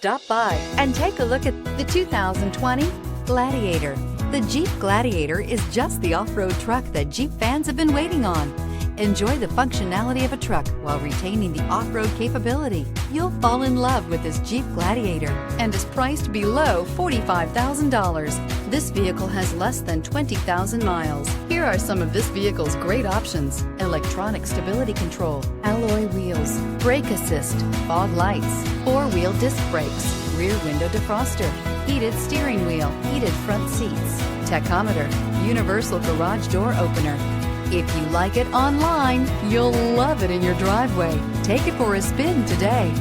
Stop by and take a look at the 2020 Gladiator. The Jeep Gladiator is just the off-road truck that Jeep fans have been waiting on. Enjoy the functionality of a truck while retaining the off-road capability. You'll fall in love with this Jeep Gladiator and is priced below $45,000. This vehicle has less than 20,000 miles. Here are some of this vehicle's great options: electronic stability control, alloy wheels, brake assist, fog lights, four-wheel disc brakes, rear window defroster, heated steering wheel, heated front seats, tachometer, universal garage door opener. If you like it online, you'll love it in your driveway. Take it for a spin today.